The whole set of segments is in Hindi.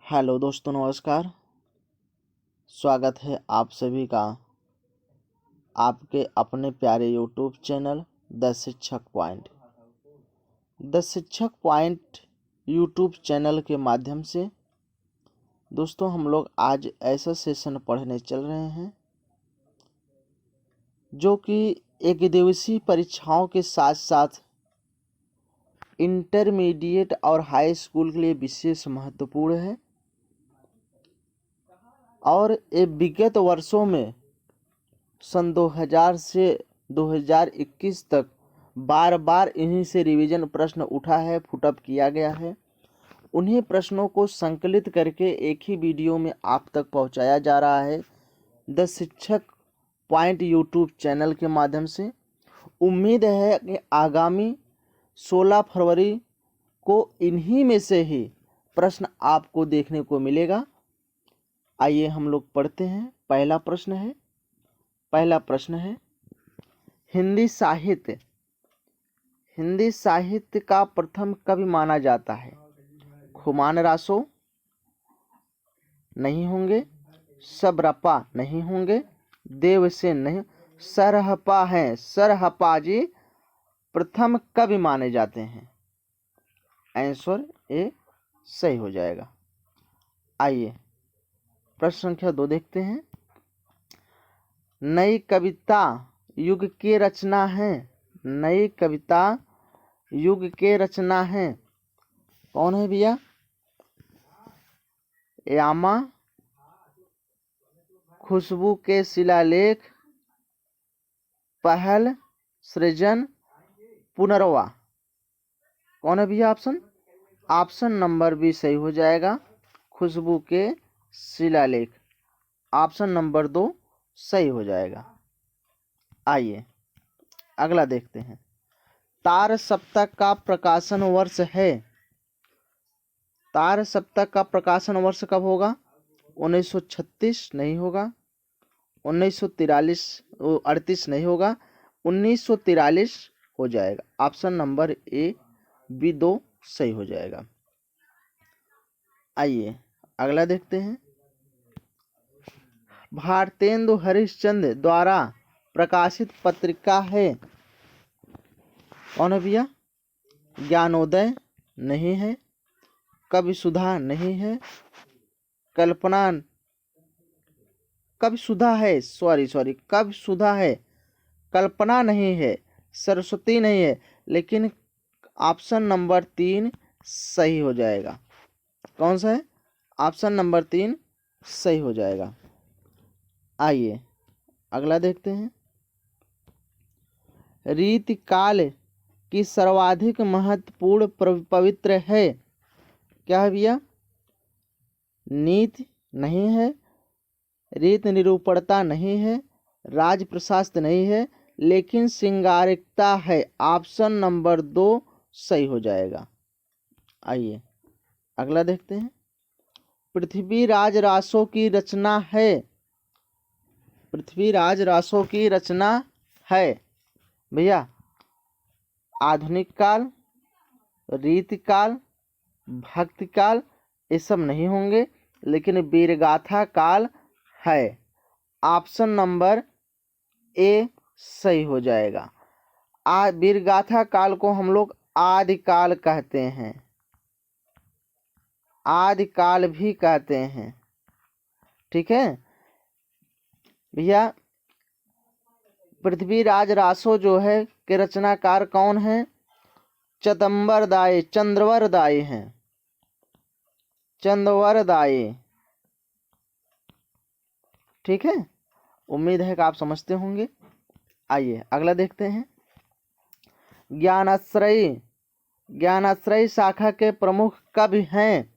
हेलो दोस्तों, नमस्कार। स्वागत है आप सभी का आपके अपने प्यारे यूट्यूब चैनल द शिक्षक पॉइंट। द शिक्षक पॉइंट यूट्यूब चैनल के माध्यम से दोस्तों हम लोग आज ऐसा सेशन पढ़ने चल रहे हैं जो कि एक दिवसीय परीक्षाओं के साथ साथ इंटरमीडिएट और हाई स्कूल के लिए विशेष महत्वपूर्ण है और ये विगत वर्षों में सन 2000 से 2021 तक बार बार इन्हीं से रिवीजन प्रश्न उठा है, फुटअप किया गया है। उन्हीं प्रश्नों को संकलित करके एक ही वीडियो में आप तक पहुंचाया जा रहा है द शिक्षक पॉइंट यूट्यूब चैनल के माध्यम से। उम्मीद है कि आगामी 16 फरवरी को इन्हीं में से ही प्रश्न आपको देखने को मिलेगा। आइए हम लोग पढ़ते हैं। पहला प्रश्न है हिंदी साहित्य का प्रथम कवि माना जाता है। खुमान रासो नहीं होंगे, सबरपा नहीं होंगे, देवसेन नहीं, सरहपा हैं। सरहपा जी प्रथम कवि माने जाते हैं। आंसर ए सही हो जाएगा। आइए प्रश्न संख्या 2 देखते हैं। नई कविता युग के रचना है। नई कविता युग के रचना है कौन है भैया? यामा, खुशबू के शिलालेख, पहल, सृजन, पुनर्वा। कौन है भैया ऑप्शन नंबर बी सही हो जाएगा, खुशबू के शिलालेख। ऑप्शन नंबर 2 सही हो जाएगा। आइए अगला देखते हैं। तार सप्तक का प्रकाशन वर्ष है। तार सप्तक का प्रकाशन वर्ष कब होगा? 1936 नहीं होगा, 1938 नहीं होगा, 1943 हो जाएगा। ऑप्शन नंबर ए बी 2 सही हो जाएगा। आइए अगला देखते हैं। भारतेंदु हरिश्चंद्र द्वारा प्रकाशित पत्रिका है कौन है भैया? ज्ञानोदय नहीं है, कवि सुधा नहीं है, कवि सुधा है, कवि सुधा है, कल्पना नहीं है, सरस्वती नहीं है, लेकिन ऑप्शन नंबर 3 सही हो जाएगा। कौन सा है? ऑप्शन नंबर 3 सही हो जाएगा। आइए अगला देखते हैं। रीतिकाल की सर्वाधिक महत्वपूर्ण पवित्र है क्या है भैया? नीति नहीं है, रीत निरूपणता नहीं है, राज प्रशास्त नहीं है, लेकिन श्रृंगारिकता है। ऑप्शन नंबर 2 सही हो जाएगा। आइए अगला देखते हैं। पृथ्वीराज रासो की रचना है। पृथ्वीराज रासो की रचना है भैया आधुनिक काल, रीतिकाल, भक्तिकाल, ये सब नहीं होंगे, लेकिन वीरगाथा काल है। ऑप्शन नंबर ए सही हो जाएगा। वीरगाथा काल को हम लोग आदिकाल कहते हैं, आदिकाल भी कहते हैं। ठीक है भैया। पृथ्वीराज रासो जो है के रचनाकार कौन है? चंद्रवरदाई हैं, चंद्रवरदाई। ठीक है, उम्मीद है कि आप समझते होंगे। आइए अगला देखते हैं। ज्ञानाश्रयी शाखा के प्रमुख कवि हैं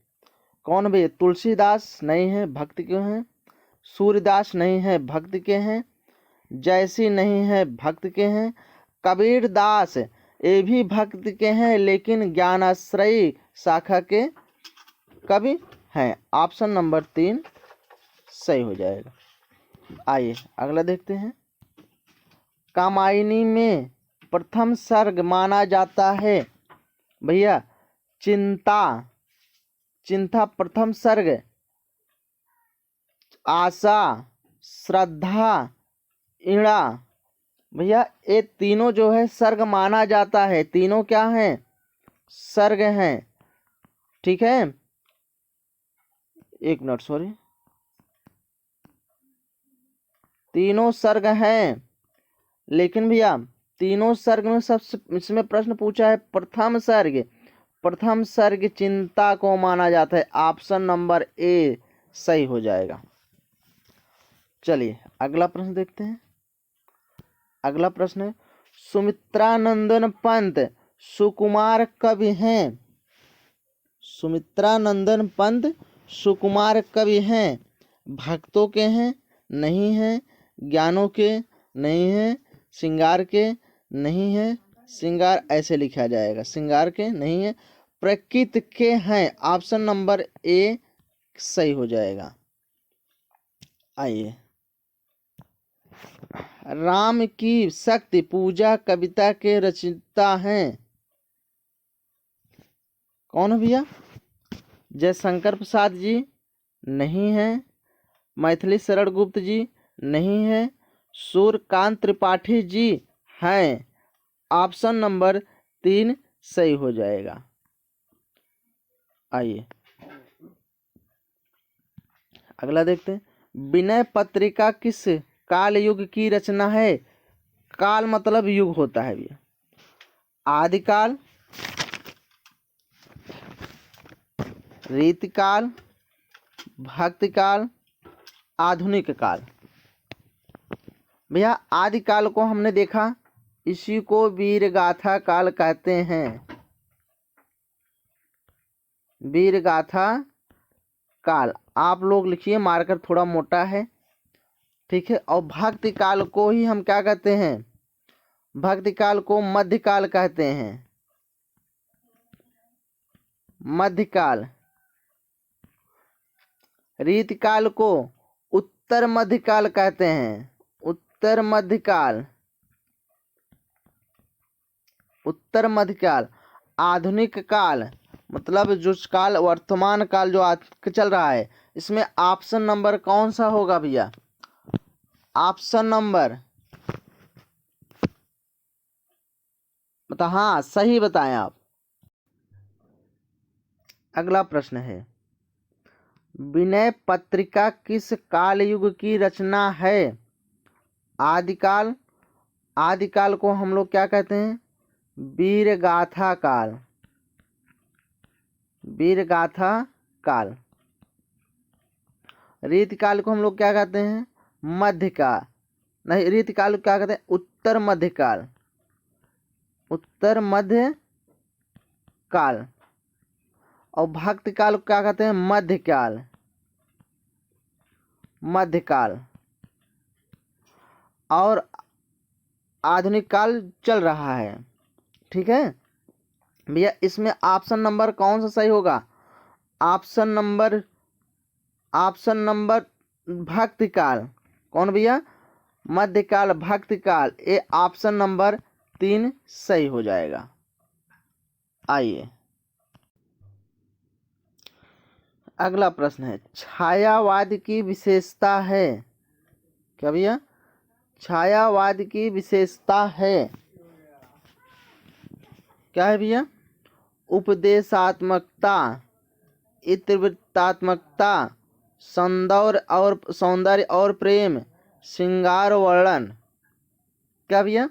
कौन भी? तुलसीदास नहीं है, भक्ति के हैं। सूर्यदास नहीं है, भक्ति के हैं। जयसी नहीं है, भक्ति के हैं। कबीर दास ये भी भक्ति के हैं, लेकिन ज्ञानाश्रयी शाखा के कवि हैं। ऑप्शन नंबर 3 सही हो जाएगा। आइए अगला देखते हैं। कामायनी में प्रथम सर्ग माना जाता है भैया चिंता, चिंता प्रथम सर्ग, आशा, श्रद्धा, इणा। भैया ये तीनों जो है सर्ग माना जाता है, तीनों क्या हैं, सर्ग हैं। ठीक है, एक मिनट, सॉरी, तीनों सर्ग हैं। लेकिन भैया तीनों सर्ग में सबसे इसमें प्रश्न पूछा है प्रथम सर्ग, प्रथम सर्ग चिंता को माना जाता है। ऑप्शन नंबर ए सही हो जाएगा। चलिए अगला प्रश्न देखते हैं। अगला प्रश्न है, सुमित्रानंदन पंत सुकुमार कवि हैं। सुमित्रानंदन पंत सुकुमार कवि हैं, भक्तों के हैं, नहीं हैं, ज्ञानों के, नहीं हैं, श्रृंगार के, नहीं है, श्रृंगार ऐसे लिखा जाएगा, श्रृंगार के नहीं है, प्रकृति के हैं। ऑप्शन नंबर ए सही हो जाएगा। आइए, राम की शक्ति पूजा कविता के रचयिता हैं। कौन है भैया? जयशंकर प्रसाद जी नहीं है, मैथिली शरण गुप्त जी नहीं है, सूर्यकांत त्रिपाठी जी हैं। ऑप्शन नंबर 3 सही हो जाएगा। आइए अगला देखते हैं, विनय पत्रिका किस काल युग की रचना है? काल मतलब युग होता है भैया। आदिकाल, रीतिकाल, भक्तिकाल, आधुनिक काल। भैया आदिकाल को हमने देखा, इसी को वीरगाथा काल कहते हैं, वीरगाथा काल। आप लोग लिखिए, मार्कर थोड़ा मोटा है, ठीक है। और भक्ति काल को ही हम क्या कहते हैं? भक्ति काल को मध्यकाल कहते हैं, मध्यकाल। रीतिकाल को उत्तर मध्यकाल कहते हैं, उत्तर मध्यकाल, उत्तर मध्यकाल। आधुनिक काल मतलब जो काल, वर्तमान काल जो आज चल रहा है, इसमें ऑप्शन नंबर कौन सा होगा भैया? ऑप्शन नंबर बता, हाँ सही बताएं आप। अगला प्रश्न है, विनय पत्रिका किस काल युग की रचना है? आदिकाल, आदिकाल को हम लोग क्या कहते हैं? वीरगाथा काल, वीरगाथा काल। रीतिकाल को हम लोग क्या कहते हैं? मध्यकाल, नहीं, रीतिकाल को क्या कहते हैं? उत्तर मध्यकाल, उत्तर मध्य काल। और भक्ति काल को क्या कहते हैं? मध्यकाल, मध्यकाल। और आधुनिक काल चल रहा है, ठीक है भैया। इसमें ऑप्शन नंबर कौन सा सही होगा? ऑप्शन नंबर, ऑप्शन नंबर भक्ति काल। कौन भैया? मध्यकाल, भक्ति काल। ये ऑप्शन नंबर 3 सही हो जाएगा। आइए अगला प्रश्न है, छायावाद की विशेषता है। क्या भैया? छायावाद की विशेषता है, क्या है भैया? उपदेशात्मकता, इतिवृत्तात्मकता, सौंदर्य और प्रेम, श्रृंगार वर्णन। क्या भैया?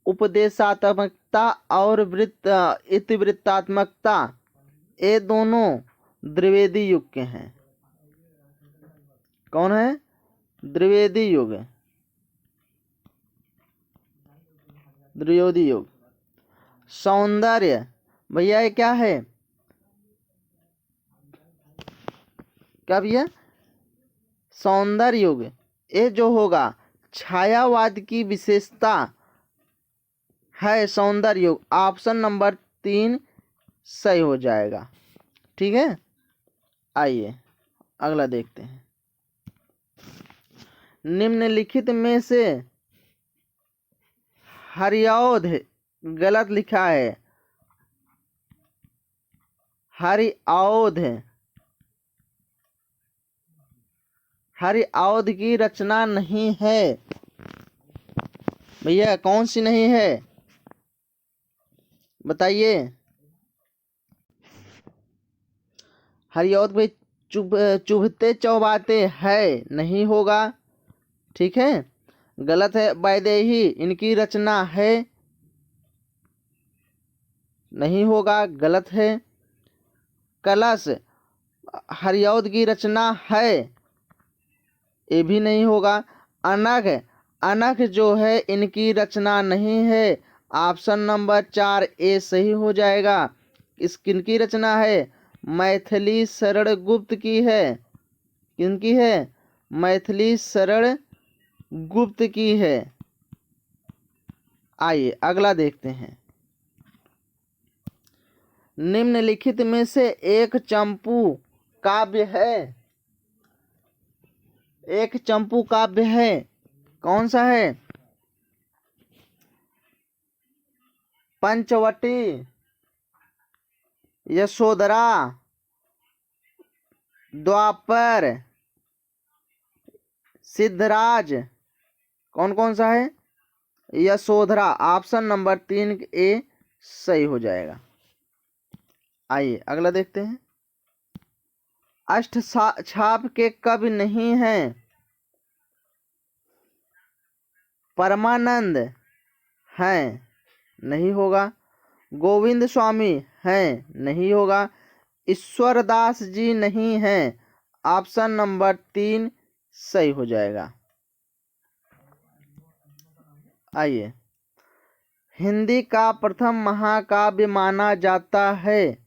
उपदेशात्मकता और इतिवृत्तात्मकता, ये दोनों द्विवेदी युग के हैं। कौन है? द्विवेदी युग, द्विवेदी युग। सौंदर्य भैया ये क्या है? क्या भैया? सौंदर्य युग ये जो होगा, छायावाद की विशेषता है सौंदर्य युग। ऑप्शन नंबर 3 सही हो जाएगा, ठीक है। आइए अगला देखते हैं, निम्नलिखित में से हरिऔध गलत लिखा है, हरिऔध, हरिऔध की रचना नहीं है। भैया कौन सी नहीं है बताइए। हरिऔध भाई चुभते चौबाते है, नहीं होगा। ठीक है, गलत है। वैदेही इनकी रचना है, नहीं होगा, गलत है। कलश हरिऔध की रचना है, ये भी नहीं होगा। अनघ, अनघ जो है इनकी रचना नहीं है। ऑप्शन नंबर 4 ए सही हो जाएगा। इस किनकी रचना है? मैथिली शरण गुप्त की है। किनकी है? मैथिली शरण गुप्त की है। आइए अगला देखते हैं। निम्नलिखित में से एक चंपू काव्य है। एक चंपू काव्य है, कौन सा है? पंचवटी, यशोधरा, द्वापर, सिद्धराज, कौन कौन सा है? यशोधरा। ऑप्शन नंबर 3 ए सही हो जाएगा। आइए अगला देखते हैं। अष्टछाप के कवि नहीं हैं। परमानंद हैं, नहीं होगा। गोविंद स्वामी हैं, नहीं होगा। ईश्वरदास जी नहीं हैं। ऑप्शन नंबर 3 सही हो जाएगा। आइए, हिंदी का प्रथम महाकाव्य माना जाता है।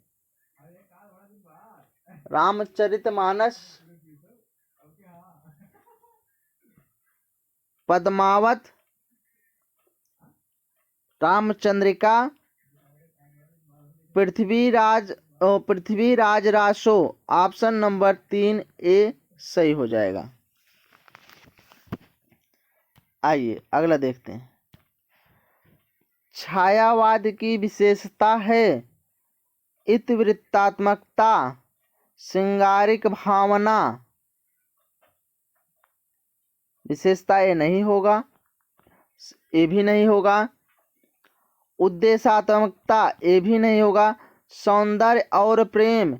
रामचरितमानस, पद्मावत, रामचंद्रिका, पृथ्वीराज रासो। ऑप्शन नंबर 3 ए सही हो जाएगा। आइए अगला देखते हैं। छायावाद की विशेषता है इतिवृत्तात्मकता, श्रृंगारिक भावना। विशेषता ये नहीं होगा, ये भी नहीं होगा। उद्देश्यात्मकता ये भी नहीं होगा। सौंदर्य और प्रेम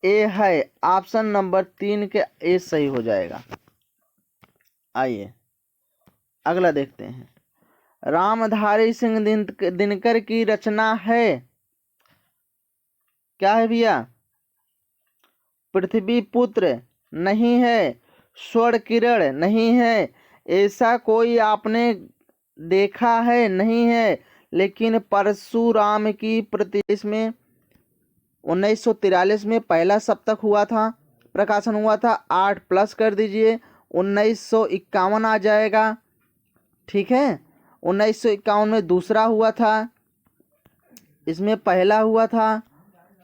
ए है। ऑप्शन नंबर 3 के ए सही हो जाएगा। आइए अगला देखते हैं। रामधारी सिंह दिनकर की रचना है, क्या है भैया? पृथ्वी पुत्र नहीं है। स्वर्ण किरण नहीं है। ऐसा कोई आपने देखा है नहीं है। लेकिन परशुराम की प्रतिष्ठा में 1943 में पहला सप्तक हुआ था, प्रकाशन हुआ था। 8 प्लस कर दीजिए, 1951 आ जाएगा। ठीक है, 1951 में दूसरा हुआ था, इसमें पहला हुआ था।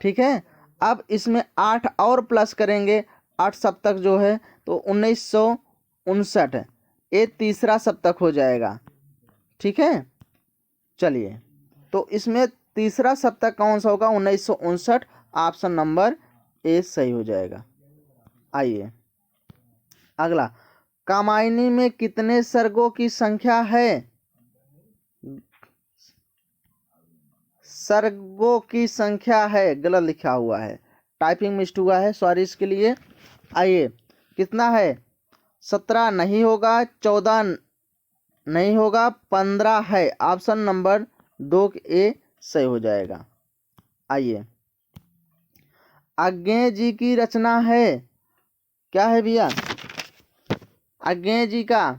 ठीक है, अब इसमें 8 और प्लस करेंगे, 8 सप्तक जो है तो 1959 ये तीसरा सप्तक हो जाएगा। ठीक है, चलिए तो इसमें तीसरा सप्तक कौन सा होगा? 1959। ऑप्शन नंबर ए सही हो जाएगा। आइए अगला। कामायनी में कितने सर्गों की संख्या है? सर्गों की संख्या है, गलत लिखा हुआ है, टाइपिंग मिस्टेक हुआ है, सॉरी इसके लिए। आइए कितना है? 17 नहीं होगा, 14 नहीं होगा, 15 है। ऑप्शन नंबर 2 ए सही हो जाएगा। आइए, अज्ञेय जी की रचना है, क्या है भैया? अज्ञेय जी का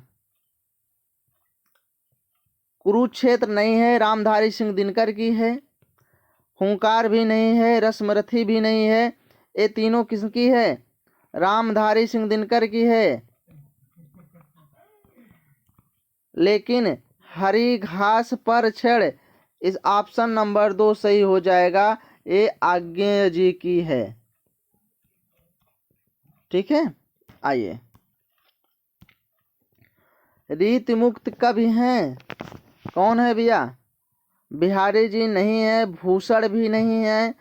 कुरुक्षेत्र नहीं है, रामधारी सिंह दिनकर की है। हुंकार भी नहीं है, रश्मरथी भी नहीं है। ये तीनों किसकी है? रामधारी सिंह दिनकर की है। लेकिन हरी घास पर छड़, इस ऑप्शन नंबर 2 सही हो जाएगा। ये अज्ञेय जी की है। ठीक है, आइए। रीति मुक्त कवि हैं, कौन है भैया? बिहारी जी नहीं है, भूषण भी नहीं है,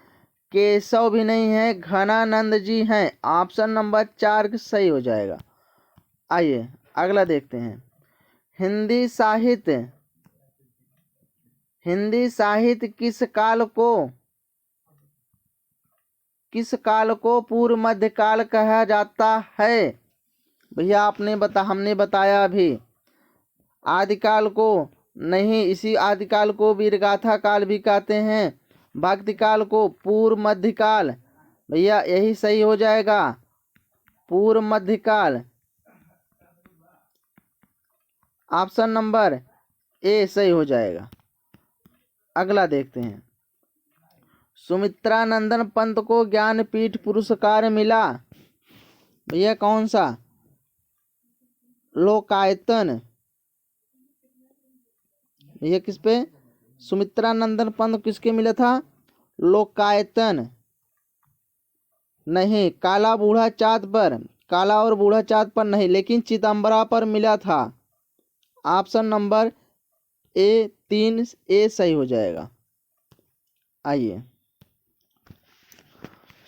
केशव भी नहीं है, घनानंद जी हैं। ऑप्शन नंबर 4 सही हो जाएगा। आइए अगला देखते हैं। हिंदी साहित्य किस काल को पूर्व मध्यकाल कहा जाता है? भैया हमने बताया अभी। आदिकाल को नहीं, इसी आदिकाल को वीरगाथा काल भी कहते हैं। भक्ति काल को पूर्व मध्यकाल। भैया यही सही हो जाएगा, पूर्व मध्यकाल। ऑप्शन नंबर ए सही हो जाएगा। अगला देखते हैं। सुमित्रानंदन पंत को ज्ञानपीठ पुरस्कार मिला। भैया कौन सा? लोकायतन। भैया किस पे? सुमित्रानंदन पंत किसके मिला था? लोकायतन। नहीं, काला बूढ़ा चाँद पर, काला और बूढ़ा चाँद पर नहीं, लेकिन चिदम्बरा पर मिला था। ऑप्शन नंबर ए 3 ए सही हो जाएगा। आइए,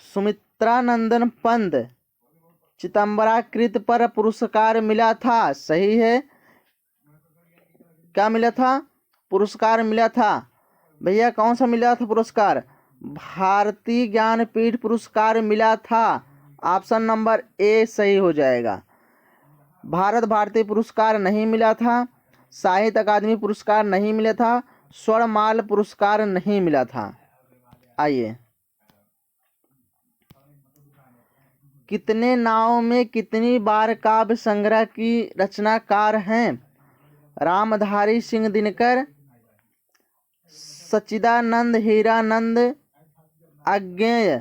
सुमित्रानंदन पंत चिदम्बरा कृत पर पुरस्कार मिला था। सही है। क्या मिला था? पुरस्कार मिला था। भैया कौन सा मिला था पुरस्कार? भारतीय ज्ञानपीठ पुरस्कार मिला था। ऑप्शन नंबर ए सही हो जाएगा। भारत भारती पुरस्कार नहीं मिला था, साहित्य अकादमी पुरस्कार नहीं मिला था, स्वर्णमाल पुरस्कार नहीं मिला था। आइए, कितने नावों में कितनी बार काव्य संग्रह की रचनाकार हैं? रामधारी सिंह दिनकर, सच्चिदानंद हीरानंद, अज्ञेय।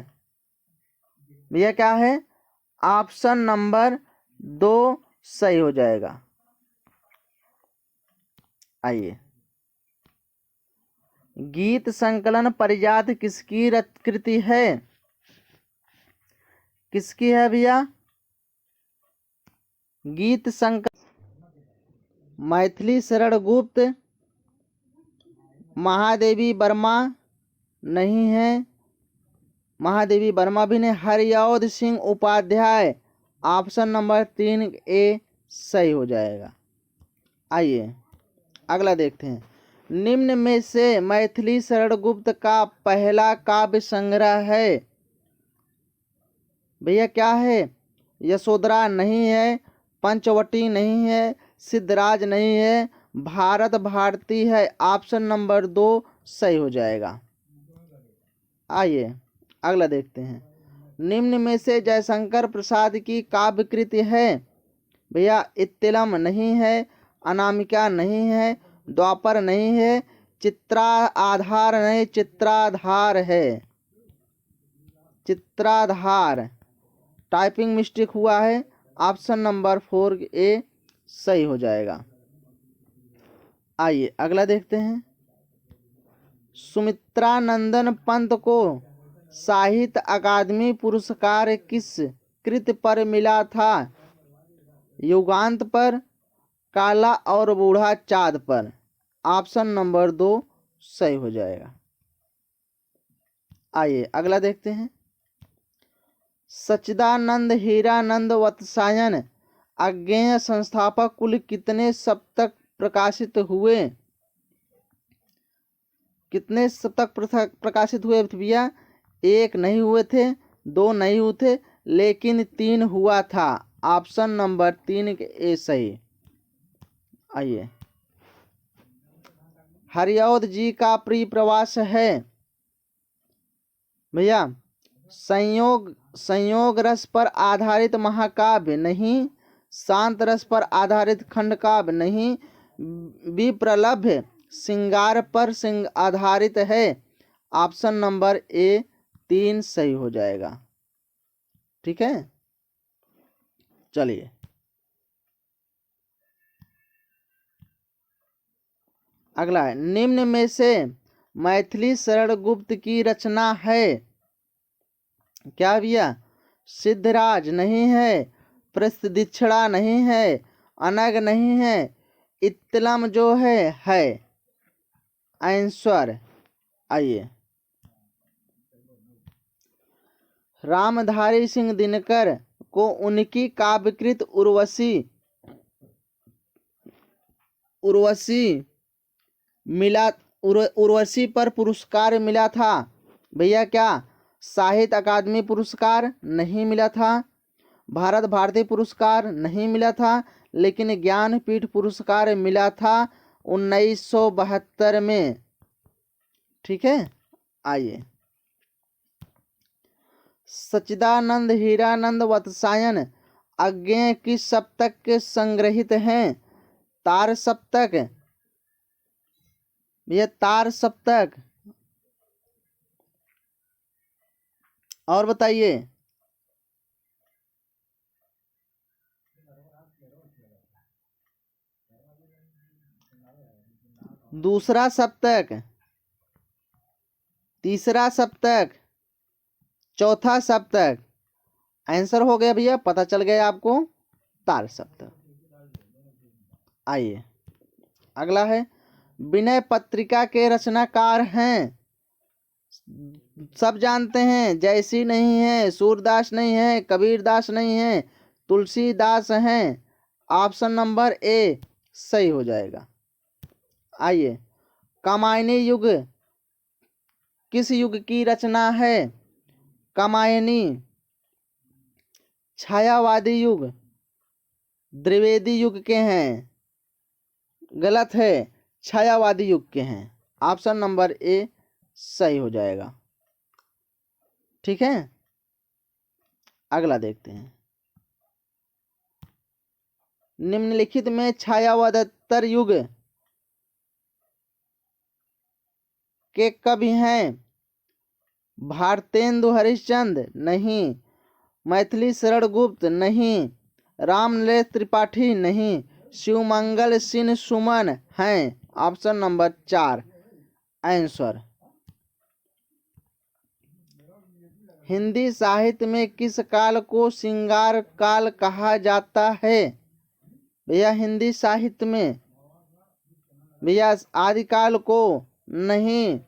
भैया क्या है? ऑप्शन नंबर 2 सही हो जाएगा। आइए, गीत संकलन परिजात किसकी कृति है? किसकी है भैया? गीत संकलन मैथिली शरण गुप्त, महादेवी वर्मा नहीं है, महादेवी वर्मा भी नहीं, हरिऔध सिंह उपाध्याय। ऑप्शन नंबर 3 ए सही हो जाएगा। आइए अगला देखते हैं। निम्न में से मैथिली शरण गुप्त का पहला काव्य संग्रह है। भैया क्या है? यशोधरा नहीं है, पंचवटी नहीं है, सिद्धराज नहीं है, भारत भारती है। ऑप्शन नंबर 2 सही हो जाएगा। आइए अगला देखते हैं। निम्न में से जयशंकर प्रसाद की काव्य कृति है। भैया इत्तिलम नहीं है, अनामिका नहीं है, द्वापर नहीं है, चित्रा आधार नहीं, चित्राधार है। चित्राधार। टाइपिंग मिस्टेक हुआ है। ऑप्शन नंबर 4 ए सही हो जाएगा। आइए अगला देखते हैं। सुमित्रानंदन पंत को साहित्य अकादमी पुरस्कार किस कृति पर मिला था? युगांत पर, काला और बूढ़ा चाँद पर। ऑप्शन नंबर 2 सही हो जाएगा। आइए अगला देखते हैं। सच्चिदानंद हीरानंद वत्सायन अज्ञेय संस्थापक कुल कितने शतक प्रकाशित हुए? कितने शतक प्रकाशित हुए भैया? 1 नहीं हुए थे, 2 नहीं हुए थे, लेकिन 3 हुआ था। ऑप्शन नंबर 3 ए सही। आइए, हरिऔध जी का प्रिय प्रवास है। भैया संयोग रस पर आधारित महाकाव्य नहीं, शांत रस पर आधारित खंड काव्य नहीं, विप्रलभ्य श्रृंगार पर आधारित है। ऑप्शन नंबर ए 3 सही हो जाएगा। ठीक है, चलिए अगला है। निम्न में से मैथिली शरण गुप्त की रचना है। क्या भैया? सिद्धराज नहीं है, प्रस्थदीक्षिणा नहीं है, अनग नहीं है, इत्तिलम जो है आंसर। आइए रामधारी सिंह दिनकर को उनकी काव्यकृत उर्वशी पर पुरस्कार मिला था। भैया क्या साहित्य अकादमी पुरस्कार नहीं मिला था, भारत भारती पुरस्कार नहीं मिला था, लेकिन ज्ञानपीठ पुरस्कार मिला था 1972 में। ठीक है, आइए। सच्चिदानंद हीरानंद वत्सायन अज्ञेय किस सप्तक के संग्रहित हैं? तार सप्तक। ये तार सप्तक। और बताइए। दूसरा सप्तक, तीसरा सप्तक, चौथा सप्तक। आंसर हो गया भैया, पता चल गया आपको, तार सप्तक। आइए अगला है, विनय पत्रिका के रचनाकार हैं। सब जानते हैं, जयसी नहीं है, सूरदास नहीं है, कबीरदास नहीं है, तुलसीदास हैं। ऑप्शन नंबर ए सही हो जाएगा। आइए, कामायनी युग किस युग की रचना है? कामायनी छायावादी युग, द्विवेदी युग के हैं। गलत है, छायावादी युग के हैं। ऑप्शन नंबर ए सही हो जाएगा। ठीक है, अगला देखते हैं। निम्नलिखित में छायावादोत्तर युग के कवि हैं? भारतेंदु हरिश्चंद्र नहीं, मैथिली शरण गुप्त नहीं, रामनरेश त्रिपाठी नहीं, शिवमंगल सिंह सुमन हैं। Option number 4 answer. हिंदी साहित्य में किस काल को श्रृंगार काल कहा जाता है? भैया हिंदी साहित्य में भैया आदिकाल को नहीं,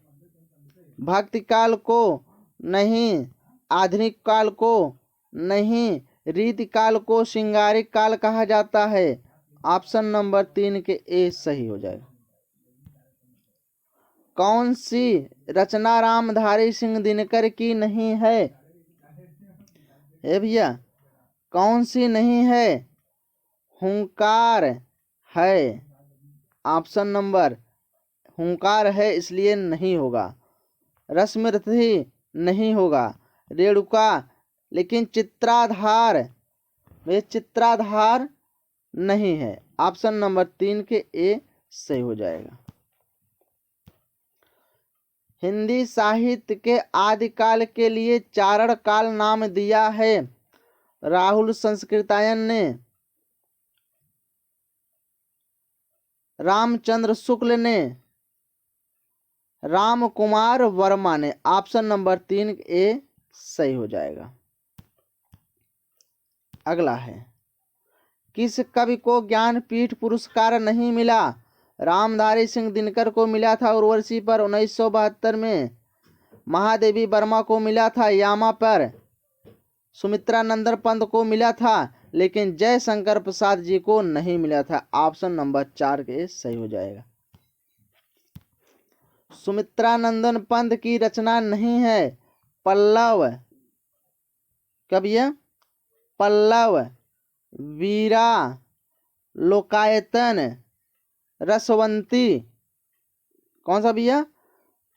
भक्ति काल को नहीं, आधुनिक काल को नहीं, रीति काल को श्रृंगारिक काल कहा जाता है। ऑप्शन नंबर 3 के ए सही हो जाएगा। कौन सी रचना रामधारी सिंह दिनकर की नहीं है? भैया कौन सी नहीं है? हुंकार है। ऑप्शन नंबर हुंकार है, इसलिए नहीं होगा। रसमृति नहीं होगा। रेणुका, लेकिन चित्राधार, वे चित्राधार नहीं है। ऑप्शन नंबर 3 के ए सही हो जाएगा। हिंदी साहित्य के आदिकाल के लिए चारण काल नाम दिया है। राहुल संस्कृतायन ने, रामचंद्र शुक्ल ने, राम कुमार वर्मा ने। ऑप्शन नंबर 3 ए सही हो जाएगा। अगला है, किस कवि को ज्ञानपीठ पुरस्कार नहीं मिला? रामधारी सिंह दिनकर को मिला था उर्वशी पर 1972 में, महादेवी वर्मा को मिला था यामा पर, सुमित्रा नंदन पंत को मिला था, लेकिन जयशंकर प्रसाद जी को नहीं मिला था। ऑप्शन नंबर 4 के सही हो जाएगा। सुमित्रा नंदन पंत की रचना नहीं है पल्लव। कविया पल्लव, वीरा, लोकायतन, रसवंती। कौन सा भैया?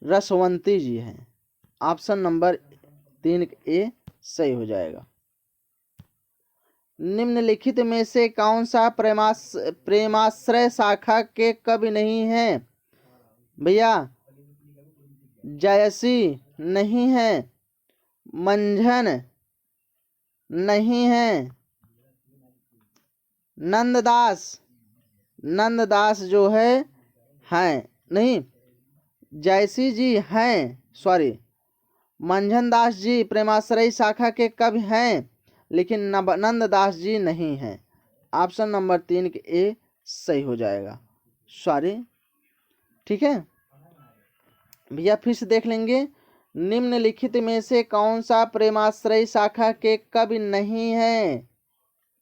रसवंती जी हैं। ऑप्शन नंबर 3 ए सही हो जाएगा। निम्नलिखित में से कौन सा प्रेमाश्रय शाखा के कवि नहीं है? भैया जयसी नहीं है, मंझन नहीं है, नंददास जो है हैं नहीं, जयसी जी हैं, सॉरी, मंझन दास जी प्रेमाश्रयी शाखा के कवि हैं, लेकिन नंददास जी नहीं हैं। ऑप्शन नंबर 3 के ए सही हो जाएगा। सॉरी, ठीक है भैया, फिर से देख लेंगे। निम्नलिखित में से कौन सा प्रेमाश्रयी शाखा के कवि नहीं है?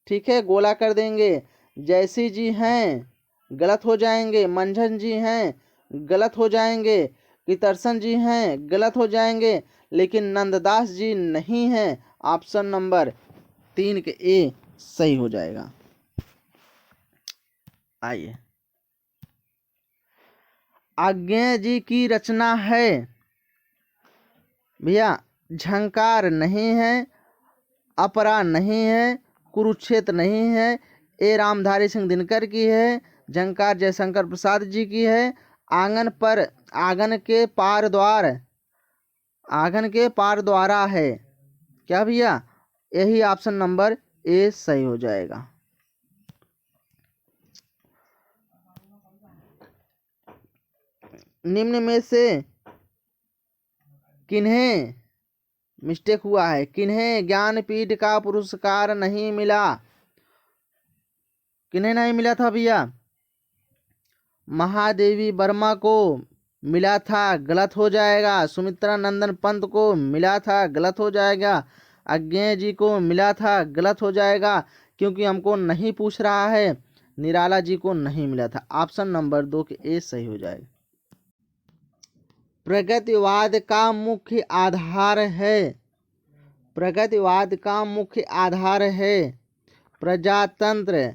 ठीक है, गोला कर देंगे। जयसी जी हैं, गलत हो जाएंगे। मंझन जी हैं, गलत हो जाएंगे। कितरसन जी हैं, गलत हो जाएंगे। लेकिन नंददास जी नहीं हैं। ऑप्शन नंबर 3 के ए सही हो जाएगा। आइए, आज्ञेय जी की रचना है भैया, झंकार नहीं है, अपरा नहीं है, कुरुक्षेत्र नहीं है, ए रामधारी सिंह दिनकर की है, झंकार जयशंकर प्रसाद जी की है, आंगन के पार द्वारा है। क्या भैया? यही ऑप्शन नंबर ए सही हो जाएगा। निम्न में से किन्हें मिस्टेक हुआ है, किन्हें ज्ञानपीठ का पुरस्कार नहीं मिला? किन्हें नहीं मिला था भैया? महादेवी वर्मा को मिला था, गलत हो जाएगा। सुमित्रा नंदन पंत को मिला था, गलत हो जाएगा। आज्ञेय जी को मिला था, गलत हो जाएगा, क्योंकि हमको नहीं पूछ रहा है। निराला जी को नहीं मिला था। ऑप्शन नंबर 2 के ए सही हो जाएगा। प्रगतिवाद का मुख्य आधार है, प्रगतिवाद का मुख्य आधार है प्रजातंत्र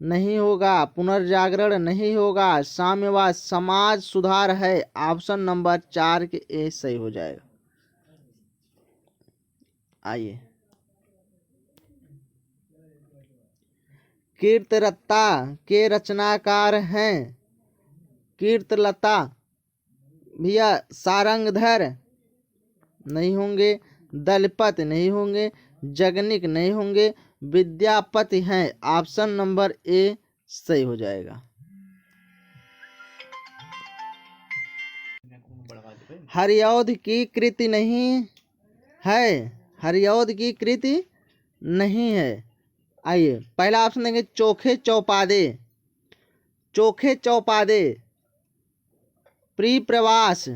नहीं होगा, पुनर्जागरण नहीं होगा, साम्यवाद समाज सुधार है। ऑप्शन नंबर 4 के ए सही हो जाएगा। आइए, कीर्तलता के रचनाकार हैं। कीर्तलता भैया सारंगधर नहीं होंगे, दलपत नहीं होंगे, जगनिक नहीं होंगे, विद्यापति हैं। ऑप्शन नंबर ए सही हो जाएगा। हरिऔध की कृति नहीं है, हरिऔध की कृति नहीं है। आइए, पहला ऑप्शन देंगे चोखे चौपादे, चोखे चौपादे, प्री प्रवास,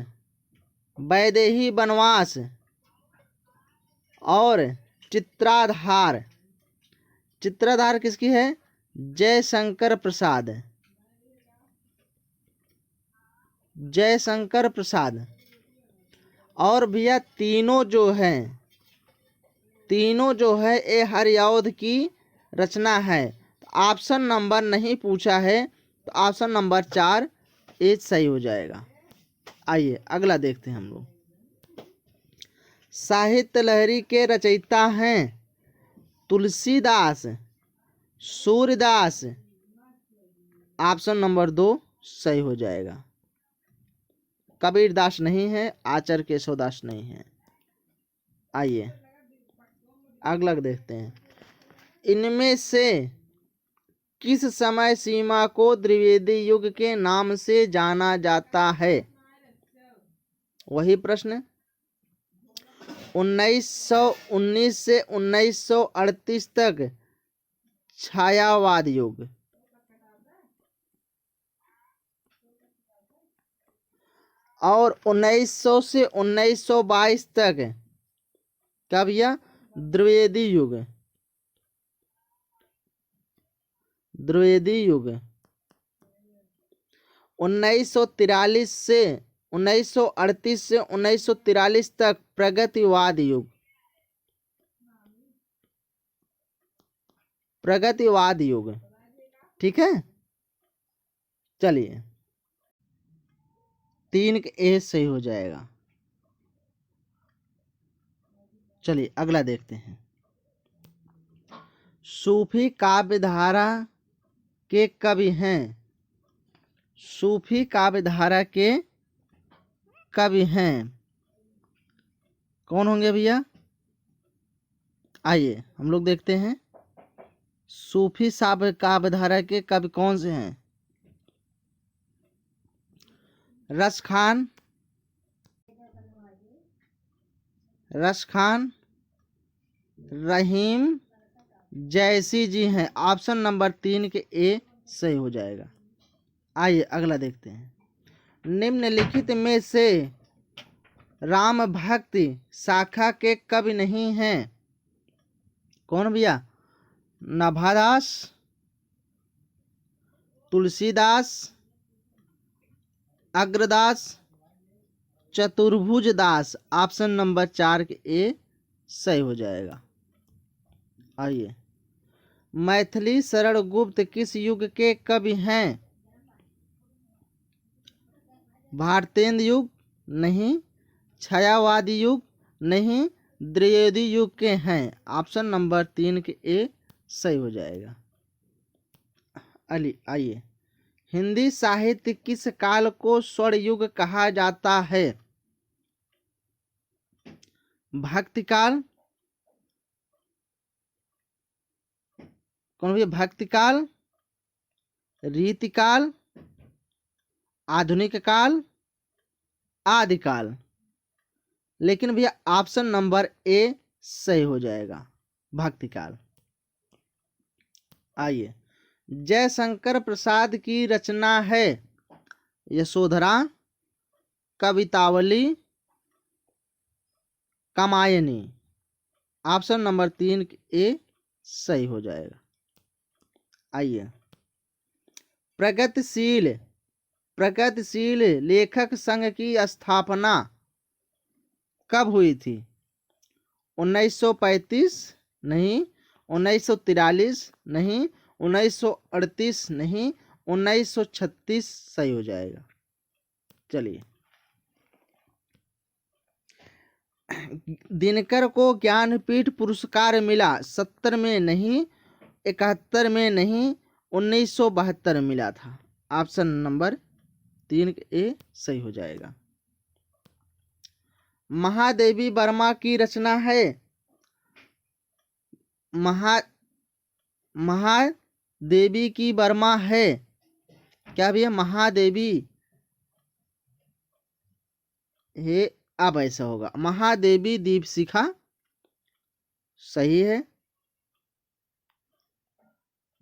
वैदेही वनवास और चित्राधार। चित्राधार किसकी है? जयशंकर प्रसाद, जयशंकर प्रसाद। और भैया तीनों जो हैं, तीनों जो है ये हरिऔध की रचना है। ऑप्शन नंबर नहीं पूछा है, तो ऑप्शन नंबर 4 ए सही हो जाएगा। आइए अगला देखते हैं हम लोग। साहित्य लहरी के रचयिता हैं तुलसीदास, सूरदास। ऑप्शन नंबर 2 सही हो जाएगा। कबीरदास नहीं है, आचार्य केशवदास नहीं है। आइए अगला देखते हैं। इनमें से किस समय सीमा को द्विवेदी युग के नाम से जाना जाता है? वही प्रश्न। 1919 से 1938 तक छायावाद युग, और 1900 से 1922 तक क्या भैया? द्विवेदी युग, द्विवेदी युग। 1943 से 1938 से 1943 तक प्रगतिवाद युग, प्रगतिवाद युग। ठीक है, चलिए 3 के ए सही हो जाएगा। चलिए अगला देखते हैं। सूफी काव्यधारा के कवि हैं, सूफी काव्यधारा के कवि हैं कौन होंगे भैया? आइए हम लोग देखते हैं सूफी काव्यधारा के कवि कौन से हैं। रस खान, रहीम जैसी जी हैं। ऑप्शन नंबर 3 के ए सही हो जाएगा। आइए अगला देखते हैं। निम्नलिखित में से राम भक्ति शाखा के कवि नहीं हैं? कौन भैया? नभादास, तुलसीदास, अग्रदास, चतुर्भुज दास। ऑप्शन नंबर 4 के ए सही हो जाएगा। आइए, मैथिली शरण गुप्त किस युग के कवि हैं? भारतेंद्र युग नहीं, छायावादी युग नहीं, द्विवेदी युग के हैं। ऑप्शन नंबर 3 के ए सही हो जाएगा। आइए, हिंदी साहित्य किस काल को स्वर्ण युग कहा जाता है? भक्ति काल, कौन भैया? भक्ति काल, रीति काल, आधुनिक काल, आदिकाल। लेकिन भैया ऑप्शन नंबर ए सही हो जाएगा, भक्ति काल। आइए, जयशंकर प्रसाद की रचना है यशोधरा, कवितावली, कामायनी। ऑप्शन नंबर 3 ए सही हो जाएगा। आइए, प्रगतिशील लेखक संघ की स्थापना कब हुई थी? 1935 नहीं, 1943 नहीं, 1938 नहीं, 1936 सही हो जाएगा। चलिए, दिनकर को ज्ञानपीठ पुरस्कार मिला 70 में नहीं, 71 में नहीं, 1972 मिला था। ऑप्शन नंबर 3 ए सही हो जाएगा। महादेवी वर्मा की रचना है महादेवी की वर्मा है क्या भैया? महादेवी है, अब ऐसा होगा महादेवी दीपशिखा सही है,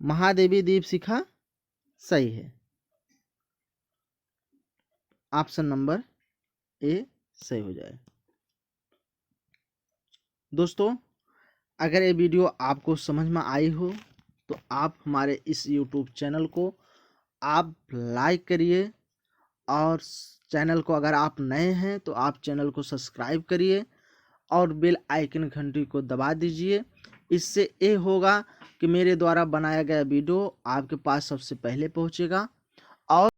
महादेवी दीपशिखा सही है। ऑप्शन नंबर ए सही हो जाए। दोस्तों, अगर ये वीडियो आपको समझ में आई हो तो आप हमारे इस YouTube चैनल को आप लाइक करिए, और चैनल को अगर आप नए हैं तो आप चैनल को सब्सक्राइब करिए और बेल आइकन घंटी को दबा दीजिए। इससे ये होगा कि मेरे द्वारा बनाया गया वीडियो आपके पास सबसे पहले पहुंचेगा। और